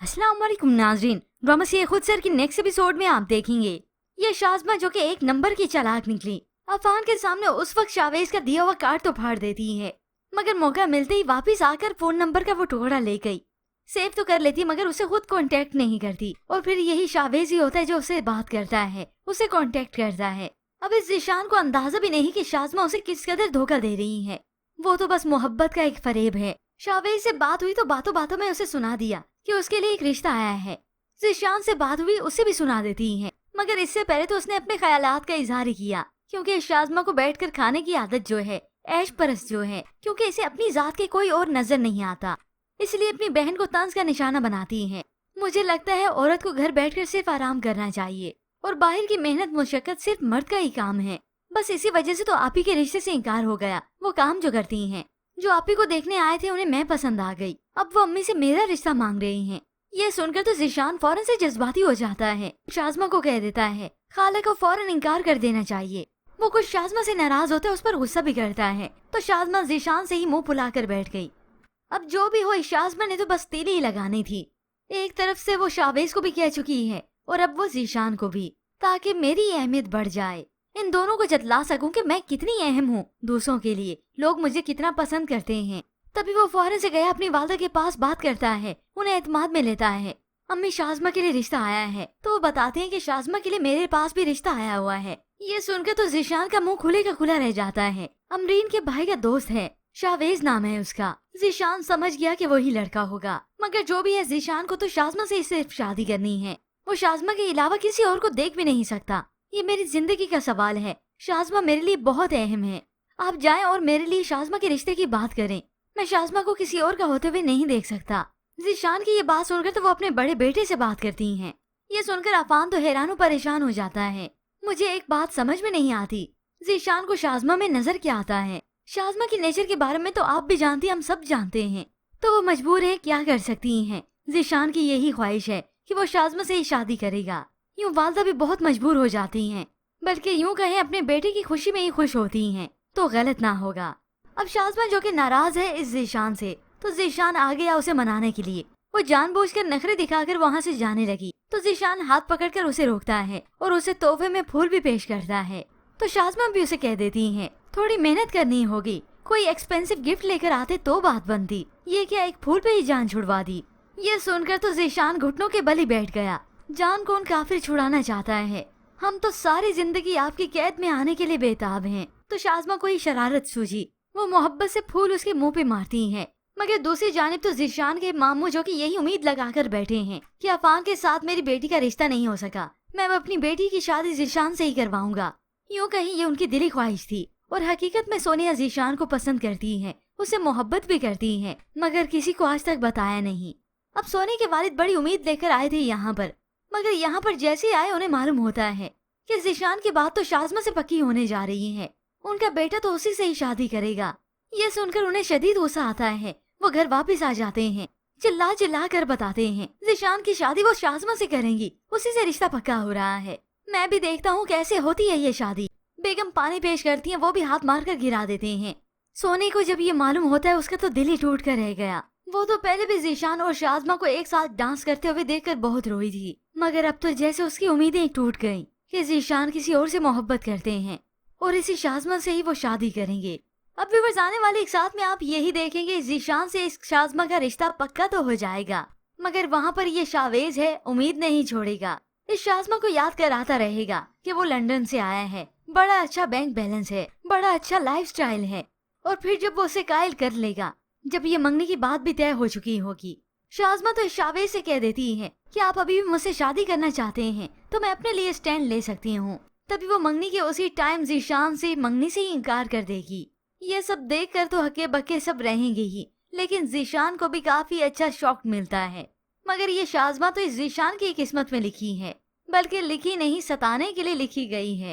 अस्सलाम वालेकुम नाजरीन, ड्रामा से खुद सर की नेक्स्ट एपिसोड में आप देखेंगे ये शाज़मा जो कि एक नंबर की चालाक निकली, अफान के सामने उस वक्त शावेज का दिया हुआ कार्ड तो फाड़ देती है, मगर मौका मिलते ही वापस आकर फोन नंबर का वो टुकड़ा ले गई। सेव तो कर लेती मगर उसे खुद कांटेक्ट नहीं करती, और फिर यही शावेज ही होता है जो उसे बात करता है, उसे कांटेक्ट करता है। अब इस ज़ीशान को अंदाजा भी नहीं कि शाज़मा उसे किस कदर धोखा दे रही है। वो तो बस मोहब्बत का एक फरेब है। शावेज से बात हुई तो बातों बातों में उसे सुना दिया कि उसके लिए एक रिश्ता आया है। ज़ीशान से बात हुई, उसे भी सुना देती है, मगर इससे पहले तो उसने अपने ख्यालात का इजहार ही किया, क्योंकि शाज़मा को बैठकर खाने की आदत जो है, ऐश परस जो है, क्योंकि इसे अपनी जात के कोई और नजर नहीं आता, इसलिए अपनी बहन को तंज का निशाना बनाती है। मुझे लगता है औरत को घर बैठकर सिर्फ आराम करना चाहिए और बाहर की मेहनत मुशक्कत सिर्फ मर्द का ही काम है। बस इसी वजह से तो आप ही के रिश्ते से इनकार हो गया। वो काम जो करती हैं, जो आप ही को देखने आए थे उन्हें मैं पसंद आ गई, अब वो अम्मी से मेरा रिश्ता मांग रही हैं। ये सुनकर तो ज़ीशान फौरन से जज्बाती हो जाता है, शाज़मा को कह देता है खाला को फौरन इनकार कर देना चाहिए। वो कुछ शाज़मा से नाराज होता है, उस पर गुस्सा भी करता है, तो शाज़मा ज़ीशान से ही मुंह फुलाकर बैठ गई। अब जो भी हो, शाज़मा ने तो बस तीली ही लगानी थी। एक तरफ से वो शावेज को भी कह चुकी है और अब वो ज़ीशान को भी, ताकि मेरी अहमियत बढ़ जाए, इन दोनों को जतला सकूं कि मैं कितनी अहम हूँ दूसरों के लिए, लोग मुझे कितना पसंद करते हैं। तभी वो फौरन से गया अपनी वालदा के पास, बात करता है, उन्हें एतमाद में लेता है। अम्मी शाज़मा के लिए रिश्ता आया है, तो वो बताते हैं कि शाज़मा के लिए मेरे पास भी रिश्ता आया हुआ है। ये सुनकर तो ज़ीशान का मुंह खुले का खुला रह जाता है। अमरीन के भाई का दोस्त है, शावेज नाम है उसका। ज़ीशान समझ गया कि वही लड़का होगा, मगर जो भी है, ज़ीशान को तो शाज़मा से सिर्फ शादी करनी है। वो शाज़मा के अलावा किसी और को देख भी नहीं सकता। ये मेरी जिंदगी का सवाल है, शाज़मा मेरे लिए बहुत अहम है। आप जाएं और मेरे लिए शाज़मा के रिश्ते की बात करें, मैं शाज़मा को किसी और का होते हुए नहीं देख सकता। ज़ीशान की ये बात सुनकर तो वो अपने बड़े बेटे से बात करती हैं। ये सुनकर अफान तो हैरान परेशान हो जाता है। मुझे एक बात समझ में नहीं आती, ज़ीशान को शाज़मा में नजर क्या आता है? शाज़मा की नेचर के बारे में तो आप भी जानती, हम सब जानते हैं, तो वो मजबूर है, क्या कर सकती हैं। ज़ीशान की यही ख्वाहिश है कि वो शाज़मा से ही शादी करेगा। यूँ वालदा भी बहुत मजबूर हो जाती हैं, बल्कि यूँ कहें अपने बेटे की खुशी में ही खुश होती हैं, तो गलत ना होगा। अब शाज़मा जो कि नाराज है इस ज़ीशान से, तो ज़ीशान आ गया उसे मनाने के लिए। वो जानबूझकर नखरे दिखाकर वहाँ से जाने लगी, तो ज़ीशान हाथ पकड़कर उसे रोकता है और उसे तोहफे में फूल भी पेश करता है। तो शाज़मा भी उसे कह देती है थोड़ी मेहनत करनी होगी, कोई एक्सपेंसिव गिफ्ट लेकर आते तो बात बनती, ये क्या एक फूल पे ही जान छुड़वा दी। ये सुनकर तो ज़ीशान घुटनों के बल ही बैठ गया। जान कौन काफिर छुड़ाना चाहता है, हम तो सारी जिंदगी आपकी कैद में आने के लिए बेताब हैं। तो शाज़मा को ही शरारत सूझी, वो मोहब्बत से फूल उसके मुंह पे मारती हैं, मगर दूसरी जानिब तो ज़ीशान के मामू जो कि यही उम्मीद लगाकर बैठे हैं कि अफान के साथ मेरी बेटी का रिश्ता नहीं हो सका, मैं अपनी बेटी की शादी ज़ीशान से ही करवाऊंगा। यूँ कहीं ये उनकी दिली ख्वाहिश थी, और हकीकत में सोनिया ज़ीशान को पसंद करती है, उसे मोहब्बत भी करती है, मगर किसी को आज तक बताया नहीं। अब सोनी के वालिद बड़ी उम्मीद लेकर आए थे यहाँ पर, मगर यहाँ पर जैसे आए उन्हें मालूम होता है कि ज़ीशान की बात तो शाज़मा से पक्की होने जा रही है, उनका बेटा तो उसी से ही शादी करेगा। ये सुनकर उन्हें शदीद गुस्सा आता है, वो घर वापस आ जाते हैं, चिल्ला चिल्ला कर बताते हैं ज़ीशान की शादी वो शाज़मा से करेंगी, उसी से रिश्ता पक्का हो रहा है। मैं भी देखता हूँ कैसे होती है ये शादी। बेगम पानी पेश करती हैं, वो भी हाथ मारकर गिरा देते हैं। सोनी को जब ये मालूम होता है उसका तो दिल ही टूट कर रह गया। वो तो पहले भी ज़ीशान और शाज़मा को एक साथ डांस करते हुए देखकर बहुत रोई थी, मगर अब तो जैसे उसकी उम्मीदें टूट गईं कि ज़ीशान किसी और से मोहब्बत करते हैं और इसी शाज़मा से ही वो शादी करेंगे। अब व्यूअर्स, आने वाले एक साथ में आप यही देखेंगे ज़ीशान से इस शाज़मा का रिश्ता पक्का तो हो जाएगा, मगर वहाँ पर ये शावेज है उम्मीद नहीं छोड़ेगा, इस शाज़मा को याद कराता रहेगा कि वो लंदन से आया है, बड़ा अच्छा बैंक बैलेंस है, बड़ा अच्छा लाइफस्टाइल है। और फिर जब वो उसे कायल कर लेगा, जब ये मंगनी की बात भी तय हो चुकी होगी, शाज़मा तो इस शावेज से कह देती है कि आप अभी भी मुझसे शादी करना चाहते हैं तो मैं अपने लिए स्टैंड ले सकती हूँ। तभी वो मंगनी के उसी टाइम ज़ीशान से मंगनी से ही इनकार कर देगी। ये सब देख कर तो हके बके सब रहेंगे ही, लेकिन ज़ीशान को भी काफी अच्छा शौक मिलता है। मगर ये शाज़मा तो इस ज़ीशान की किस्मत में लिखी है, बल्कि लिखी नहीं, सताने के लिए लिखी गई है।